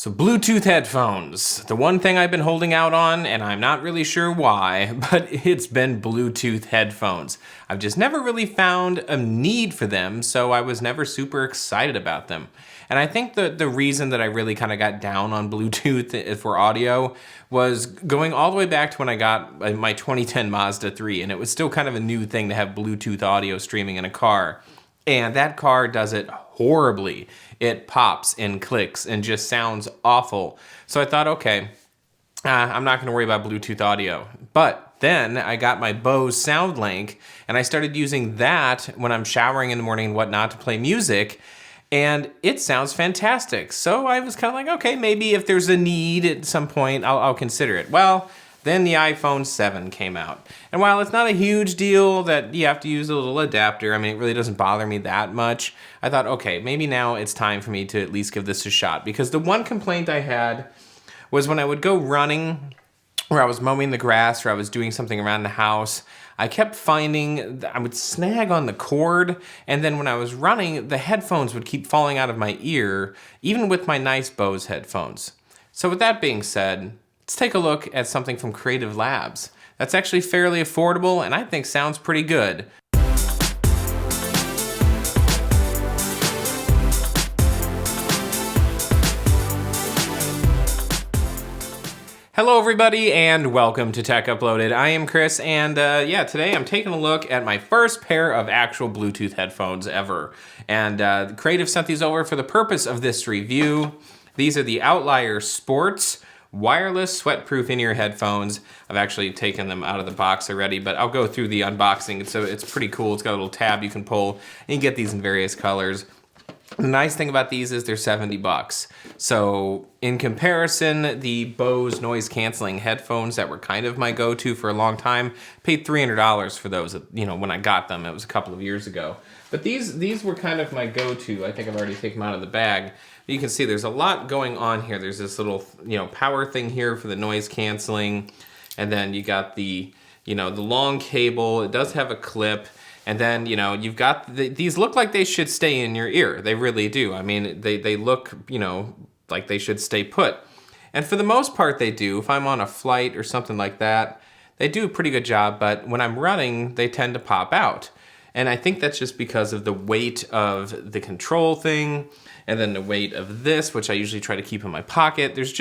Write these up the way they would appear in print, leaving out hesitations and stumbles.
So Bluetooth headphones, the one thing I've been holding out on, and I'm not really sure why, but it's been Bluetooth headphones. I've just never really found a need for them, so I was never super excited about them. And I think the reason that I really kind of got down on Bluetooth for audio was going all the way back to when I got my 2010 Mazda 3, and it was still kind of a new thing to have Bluetooth audio streaming in a car. And that car does it horribly. It pops and clicks and just sounds awful. So I thought, okay, I'm not going to worry about Bluetooth audio. But then I got my Bose SoundLink, and I started using that when I'm showering in the morning and whatnot to play music. And it sounds fantastic. So I was kind of like, okay, maybe if there's a need at some point, I'll consider it. Well, then the iPhone 7 came out. And while it's not a huge deal that you have to use a little adapter, I mean, it really doesn't bother me that much, I thought, okay, maybe now it's time for me to at least give this a shot. Because the one complaint I had was when I would go running, or I was mowing the grass, or I was doing something around the house, I kept finding that I would snag on the cord, and then when I was running, the headphones would keep falling out of my ear, even with my nice Bose headphones. So with that being said, let's take a look at something from Creative Labs that's actually fairly affordable and I think sounds pretty good. Hello everybody and welcome to Tech Uploaded. I am Chris and today I'm taking a look at my first pair of actual Bluetooth headphones ever. And Creative sent these over for the purpose of this review. These are the Outlier Sports wireless sweat-proof in-ear headphones. I've actually taken them out of the box already, but I'll go through the unboxing. So it's pretty cool. It's got a little tab you can pull, and you get these in various colors. The nice thing about these is they're $70. So in comparison, the Bose noise canceling headphones that were kind of my go-to for a long time, paid $300 for those, when I got them. It was a couple of years ago. But these were kind of my go-to. I think I've already taken them out of the bag. You can see there's a lot going on here. There's this little, power thing here for the noise canceling. And then you got the long cable. It does have a clip. And then, you've got, these look like they should stay in your ear. They really do. I mean, they look, like they should stay put. And for the most part, they do. If I'm on a flight or something like that, they do a pretty good job. But when I'm running, they tend to pop out. And I think that's just because of the weight of the control thing, and then the weight of this, which I usually try to keep in my pocket. There's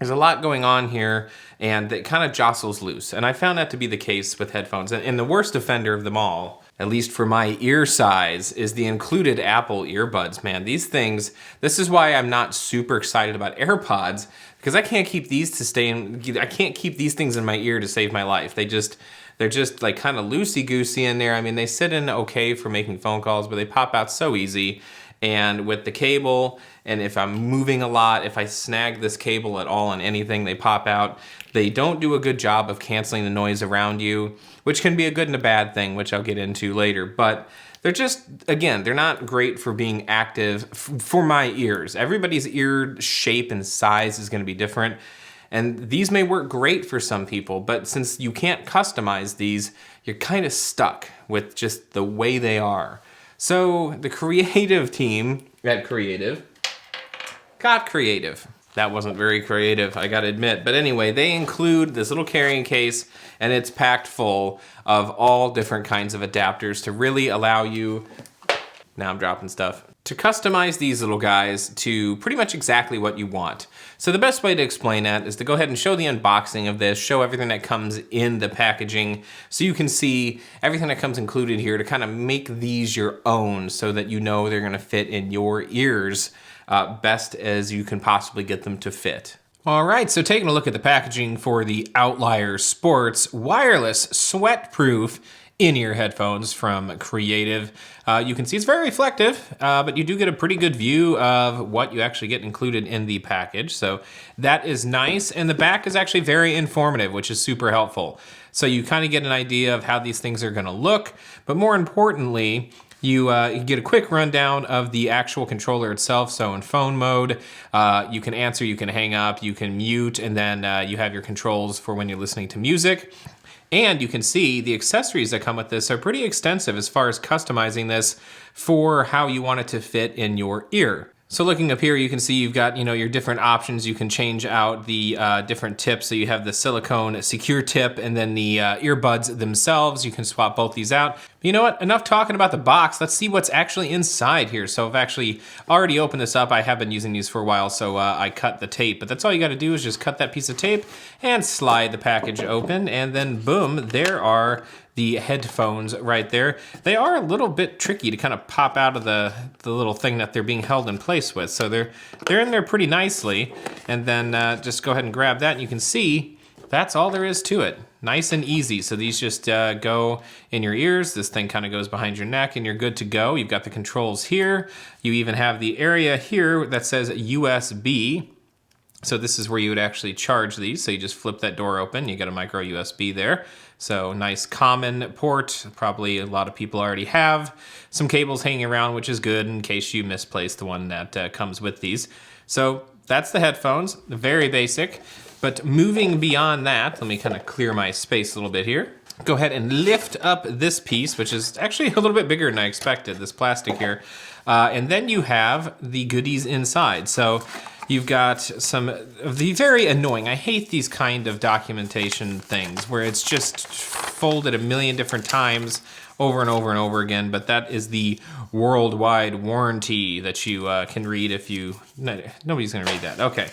a lot going on here, and it kind of jostles loose. And I found that to be the case with headphones. And the worst offender of them all, at least for my ear size, is the included Apple earbuds, man. These things, this is why I'm not super excited about AirPods, because I can't keep these I can't keep these things in my ear to save my life. They're just like kind of loosey-goosey in there. I mean, they sit in okay for making phone calls, but they pop out so easy. And with the cable, and if I'm moving a lot, if I snag this cable at all on anything, they pop out. They don't do a good job of canceling the noise around you, which can be a good and a bad thing, which I'll get into later. But they're just, again, they're not great for being active for my ears. Everybody's ear shape and size is going to be different. And these may work great for some people, but since you can't customize these, you're kind of stuck with just the way they are. So the creative team at Creative got creative. That wasn't very creative, I gotta admit. But anyway, they include this little carrying case, and it's packed full of all different kinds of adapters to really allow you, now I'm dropping stuff, to customize these little guys to pretty much exactly what you want. So the best way to explain that is to go ahead and show the unboxing of this, show everything that comes in the packaging, so you can see everything that comes included here to kind of make these your own so that they're gonna fit in your ears best as you can possibly get them to fit. All right, so taking a look at the packaging for the Outlier Sports wireless sweat-proof in-ear headphones from Creative. You can see it's very reflective, but you do get a pretty good view of what you actually get included in the package. So that is nice. And the back is actually very informative, which is super helpful. So you kind of get an idea of how these things are gonna look, but more importantly, you get a quick rundown of the actual controller itself. So in phone mode, you can answer, you can hang up, you can mute, and then you have your controls for when you're listening to music. And you can see the accessories that come with this are pretty extensive as far as customizing this for how you want it to fit in your ear. So looking up here, you can see you've got, your different options. You can change out the different tips. So you have the silicone secure tip and then the earbuds themselves. You can swap both these out. But you know what? Enough talking about the box. Let's see what's actually inside here. So I've actually already opened this up. I have been using these for a while, so I cut the tape. But that's all you got to do is just cut that piece of tape and slide the package open. And then boom, there are the headphones right there. They are a little bit tricky to kind of pop out of the little thing that they're being held in place with. So they're in there pretty nicely. And then just go ahead and grab that and you can see that's all there is to it. Nice and easy. So these just go in your ears. This thing kind of goes behind your neck and you're good to go. You've got the controls here. You even have the area here that says USB. So this is where you would actually charge these. So you just flip that door open, you get a micro USB there. So nice common port, probably a lot of people already have some cables hanging around, which is good in case you misplace the one that comes with these. So that's the headphones, very basic. But moving beyond that, let me kind of clear my space a little bit here. Go ahead and lift up this piece, which is actually a little bit bigger than I expected, this plastic here. And then you have the goodies inside. So you've got some of the very annoying, I hate these kind of documentation things where it's just folded a million different times over and over and over again, but that is the worldwide warranty that you can read if you, nobody's gonna read that, okay.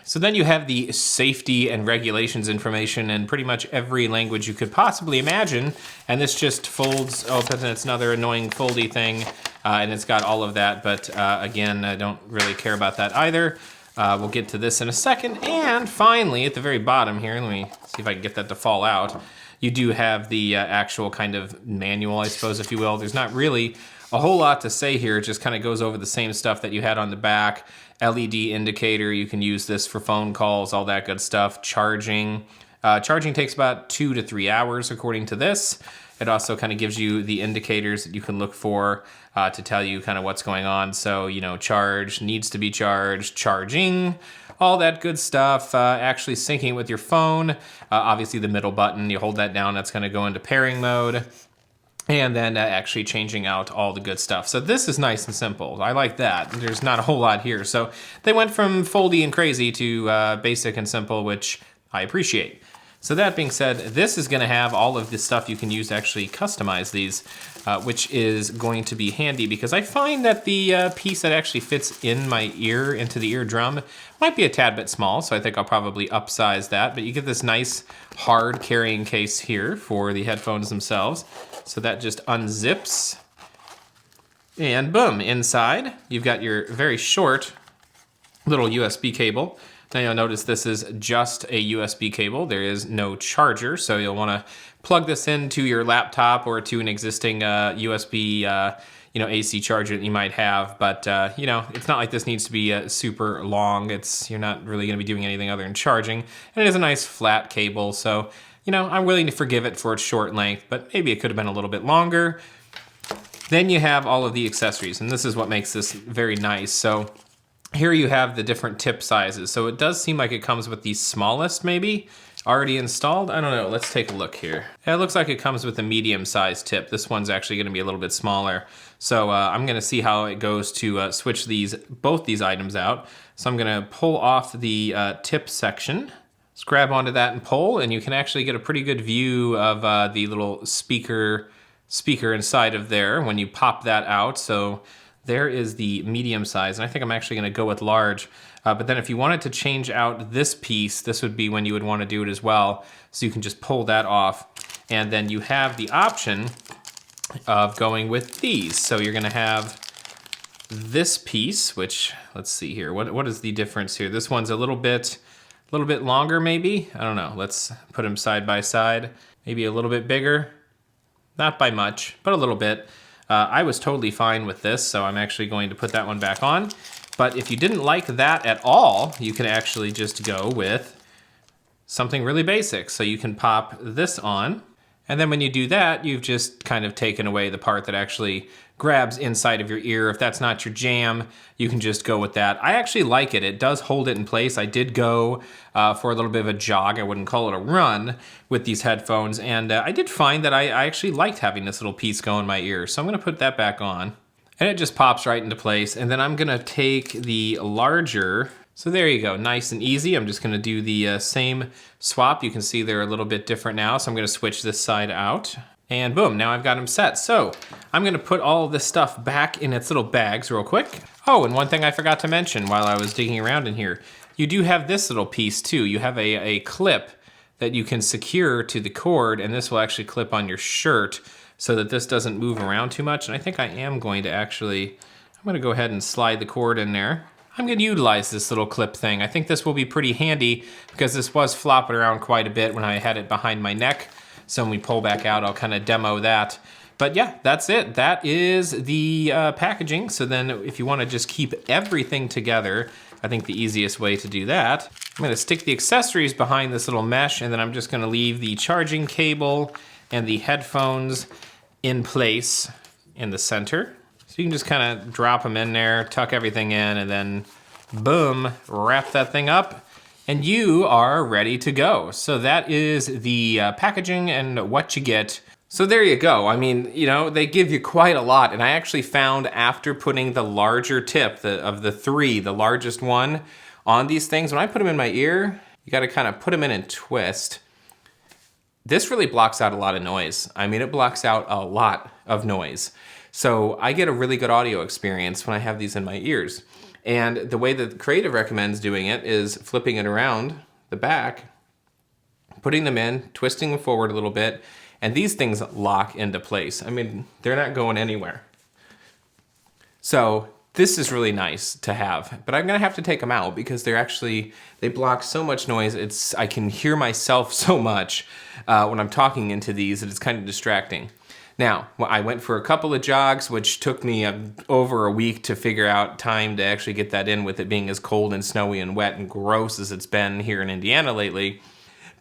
So then you have the safety and regulations information in pretty much every language you could possibly imagine, and this just folds open, and it's another annoying foldy thing, and it's got all of that, but again, I don't really care about that either. We'll get to this in a second. And finally, at the very bottom here, let me see if I can get that to fall out. You do have the actual kind of manual, I suppose, if you will. There's not really a whole lot to say here. It just kind of goes over the same stuff that you had on the back. LED indicator, you can use this for phone calls, all that good stuff. Charging. Charging takes about 2 to 3 hours, according to this. It also kind of gives you the indicators that you can look for to tell you kind of what's going on. So, charge, needs to be charged, charging, all that good stuff. Actually syncing with your phone. Obviously the middle button, you hold that down, that's going to go into pairing mode. And then actually changing out all the good stuff. So this is nice and simple. I like that. There's not a whole lot here. So they went from foldy and crazy to basic and simple, which I appreciate. So that being said, this is gonna have all of the stuff you can use to actually customize these, which is going to be handy because I find that the piece that actually fits in my ear, into the eardrum, might be a tad bit small, so I think I'll probably upsize that, but you get this nice hard carrying case here for the headphones themselves. So that just unzips, and boom, inside, you've got your very short little USB cable. Now you'll notice this is just a USB cable. There is no charger, so you'll wanna plug this into your laptop or to an existing USB AC charger that you might have, but it's not like this needs to be super long. You're not really gonna be doing anything other than charging. And it is a nice flat cable, so I'm willing to forgive it for its short length, but maybe it could have been a little bit longer. Then you have all of the accessories, and this is what makes this very nice. So here you have the different tip sizes. So it does seem like it comes with the smallest maybe already installed. I don't know, let's take a look here. It looks like it comes with a medium-sized tip. This one's actually gonna be a little bit smaller. So I'm gonna see how it goes to switch both these items out. So I'm gonna pull off the tip section. Let's grab onto that and pull, and you can actually get a pretty good view of the little speaker inside of there when you pop that out. So there is the medium size, and I think I'm actually gonna go with large. But then if you wanted to change out this piece, this would be when you would wanna do it as well. So you can just pull that off. And then you have the option of going with these. So you're gonna have this piece, which, let's see here. What is the difference here? This one's a little bit longer maybe. I don't know, let's put them side by side. Maybe a little bit bigger, not by much, but a little bit. I was totally fine with this, so I'm actually going to put that one back on. But if you didn't like that at all, you can actually just go with something really basic. So you can pop this on, and then when you do that, you've just kind of taken away the part that actually grabs inside of your ear. If that's not your jam, you can just go with that. I actually like it. It does hold it in place. I did go for a little bit of a jog. I wouldn't call it a run with these headphones. And I did find that I actually liked having this little piece go in my ear. So I'm gonna put that back on. and it just pops right into place. And then I'm gonna take the larger, so there you go, nice and easy. I'm just gonna do the same swap. You can see they're a little bit different now, so I'm gonna switch this side out. And boom, now I've got them set. So I'm gonna put all of this stuff back in its little bags real quick. Oh, and one thing I forgot to mention while I was digging around in here, you do have this little piece too. You have a clip that you can secure to the cord, and this will actually clip on your shirt so that this doesn't move around too much. And I think I am going to actually, I'm gonna go ahead and slide the cord in there. I'm gonna utilize this little clip thing. I think this will be pretty handy because this was flopping around quite a bit when I had it behind my neck. So when we pull back out, I'll kind of demo that. But yeah, that's it. That is the packaging. So then if you wanna just keep everything together, I think the easiest way to do that, I'm gonna stick the accessories behind this little mesh, and then I'm just gonna leave the charging cable and the headphones in place in the center. So you can just kind of drop them in there, tuck everything in, and then boom, wrap that thing up, and you are ready to go. So that is the packaging and what you get. So there you go. I mean, you know, they give you quite a lot, and I actually found after putting the larger tip, of the three, the largest one on these things, when I put them in my ear, you gotta kind of put them in and twist. This really blocks out a lot of noise. I mean, it blocks out a lot of noise. So I get a really good audio experience when I have these in my ears. And the way that Creative recommends doing it is flipping it around the back, putting them in, twisting them forward a little bit, and these things lock into place. I mean, they're not going anywhere. So this is really nice to have, but I'm gonna have to take them out because they block so much noise. I can hear myself so much when I'm talking into these that it's kind of distracting. Now, I went for a couple of jogs, which took me over a week to figure out time to actually get that in with it being as cold and snowy and wet and gross as it's been here in Indiana lately.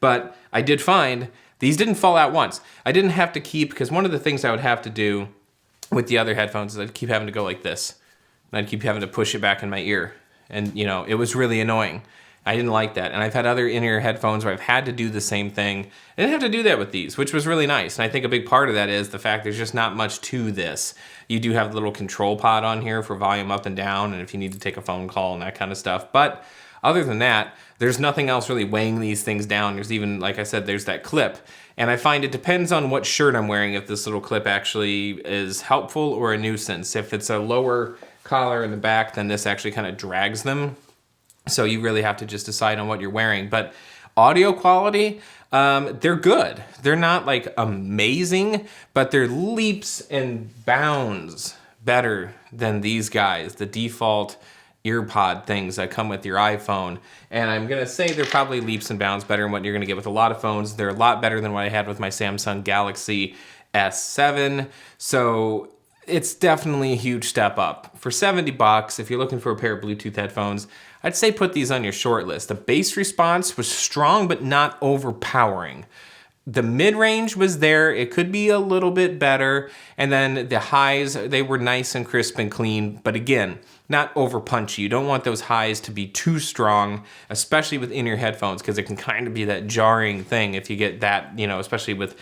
But I did find these didn't fall out once. I didn't have to keep, because one of the things I would have to do with the other headphones is I'd keep having to go like this. And I'd keep having to push it back in my ear. And you know, it was really annoying. I didn't like that. And I've had other in-ear headphones where I've had to do the same thing. I didn't have to do that with these, which was really nice. And I think a big part of that is the fact there's just not much to this. You do have the little control pod on here for volume up and down, and if you need to take a phone call and that kind of stuff. But other than that, there's nothing else really weighing these things down. There's even, like I said, there's that clip. And I find it depends on what shirt I'm wearing if this little clip actually is helpful or a nuisance. If it's a lower collar in the back, then this actually kind of drags them. So you really have to just decide on what you're wearing. But audio quality, they're good. They're not like amazing, but they're leaps and bounds better than these guys, the default earpod things that come with your iPhone. And I'm gonna say they're probably leaps and bounds better than what you're gonna get with a lot of phones. They're a lot better than what I had with my Samsung Galaxy S7. So it's definitely a huge step up. For 70 bucks, if you're looking for a pair of Bluetooth headphones, I'd say put these on your short list. The bass response was strong, but not overpowering. The mid-range was there. It could be a little bit better. And then the highs, they were nice and crisp and clean, but again, not over punchy. You don't want those highs to be too strong, especially with in-ear headphones, because it can kind of be that jarring thing if you get that, you know, especially with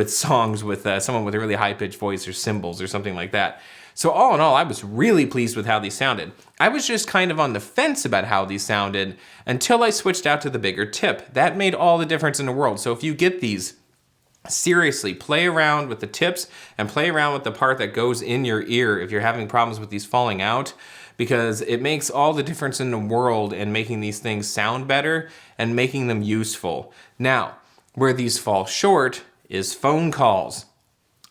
songs with someone with a really high-pitched voice or cymbals or something like that. So all in all, I was really pleased with how these sounded. I was just kind of on the fence about how these sounded until I switched out to the bigger tip. That made all the difference in the world. So if you get these, seriously, play around with the tips and play around with the part that goes in your ear if you're having problems with these falling out, because it makes all the difference in the world in making these things sound better and making them useful. Now, where these fall short is phone calls.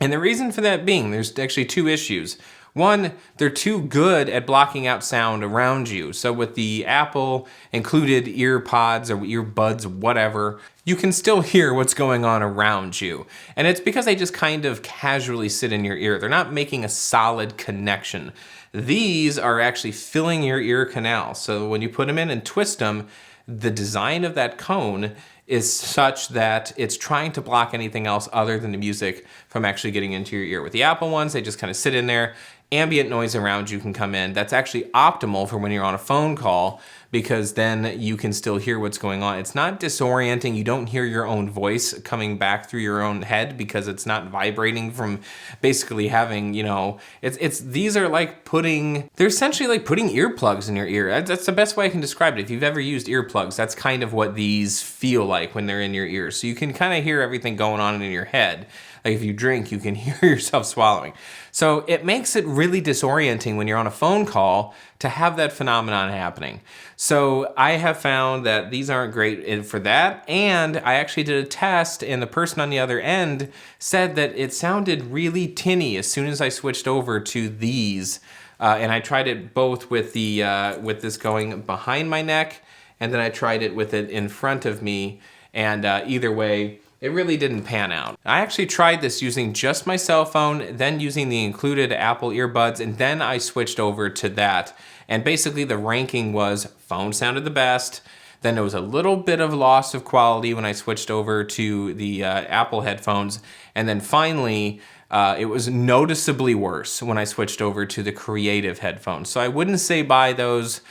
And the reason for that being, there's actually two issues. One, they're too good at blocking out sound around you. So with the Apple included ear pods or earbuds, whatever, you can still hear what's going on around you. And it's because they just kind of casually sit in your ear. They're not making a solid connection. These are actually filling your ear canal. So when you put them in and twist them, the design of that cone is such that it's trying to block anything else other than the music from actually getting into your ear. With the Apple ones, they just kind of sit in there. ambient noise around you can come in. That's actually optimal for when you're on a phone call, because then you can still hear what's going on. It's not disorienting. You don't hear your own voice coming back through your own head because it's not vibrating from basically having, these are like they're essentially like putting earplugs in your ear. That's the best way I can describe it. If you've ever used earplugs, that's kind of what these feel like when they're in your ears. So you can kind of hear everything going on in your head. Like if you drink, you can hear yourself swallowing. So it makes it really disorienting when you're on a phone call to have that phenomenon happening. So I have found that these aren't great for that. And I actually did a test, and the person on the other end said that it sounded really tinny as soon as I switched over to these. And I tried it both with with this going behind my neck, and then I tried it with it in front of me. And either way, it really didn't pan out. I actually tried this using just my cell phone, then using the included Apple earbuds, and then I switched over to that. And basically the ranking was phone sounded the best. Then there was a little bit of loss of quality when I switched over to the Apple headphones. And then finally, it was noticeably worse when I switched over to the Creative headphones. So I wouldn't say buy those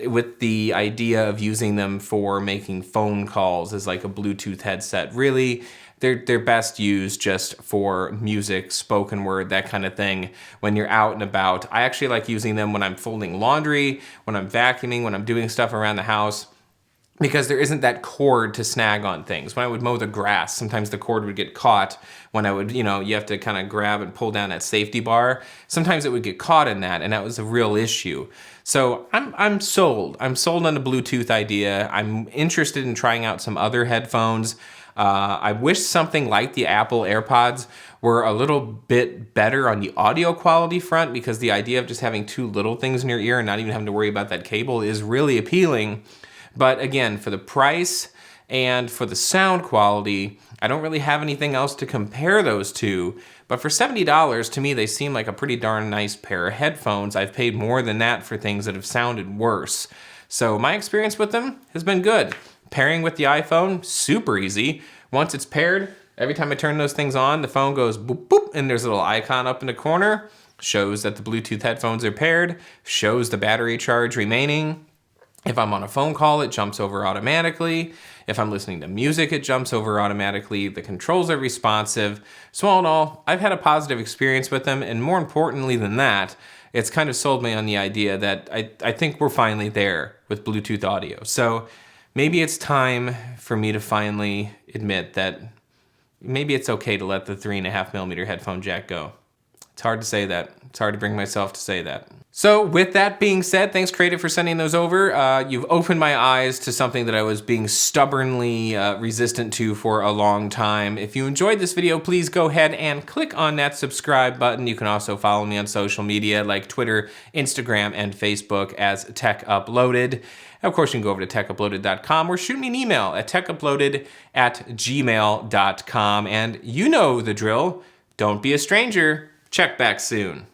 with the idea of using them for making phone calls as like a Bluetooth headset. Really, they're best used just for music, spoken word, that kind of thing when you're out and about. I actually like using them when I'm folding laundry, when I'm vacuuming, when I'm doing stuff around the house, because there isn't that cord to snag on things. When I would mow the grass, sometimes the cord would get caught when I would, you have to kind of grab and pull down that safety bar. Sometimes it would get caught in that, and that was a real issue. So I'm sold. I'm sold on the Bluetooth idea. I'm interested in trying out some other headphones. I wish something like the Apple AirPods were a little bit better on the audio quality front, because the idea of just having two little things in your ear and not even having to worry about that cable is really appealing. But again, for the price and for the sound quality, I don't really have anything else to compare those to. But for $70, to me, they seem like a pretty darn nice pair of headphones. I've paid more than that for things that have sounded worse. So my experience with them has been good. Pairing with the iPhone, super easy. Once it's paired, every time I turn those things on, the phone goes boop, boop, and there's a little icon up in the corner. Shows that the Bluetooth headphones are paired, shows the battery charge remaining. If I'm on a phone call, it jumps over automatically. If I'm listening to music, it jumps over automatically. The controls are responsive. So all in all, I've had a positive experience with them. And more importantly than that, it's kind of sold me on the idea that I think we're finally there with Bluetooth audio. So maybe it's time for me to finally admit that maybe it's okay to let the 3.5mm headphone jack go. It's hard to say that. It's hard to bring myself to say that. So with that being said, thanks Creative for sending those over. You've opened my eyes to something that I was being stubbornly resistant to for a long time. If you enjoyed this video, please go ahead and click on that subscribe button. You can also follow me on social media like Twitter, Instagram, and Facebook as Tech Uploaded. And of course, you can go over to techuploaded.com or shoot me an email at techuploaded@gmail.com. And you know the drill. Don't be a stranger. Check back soon.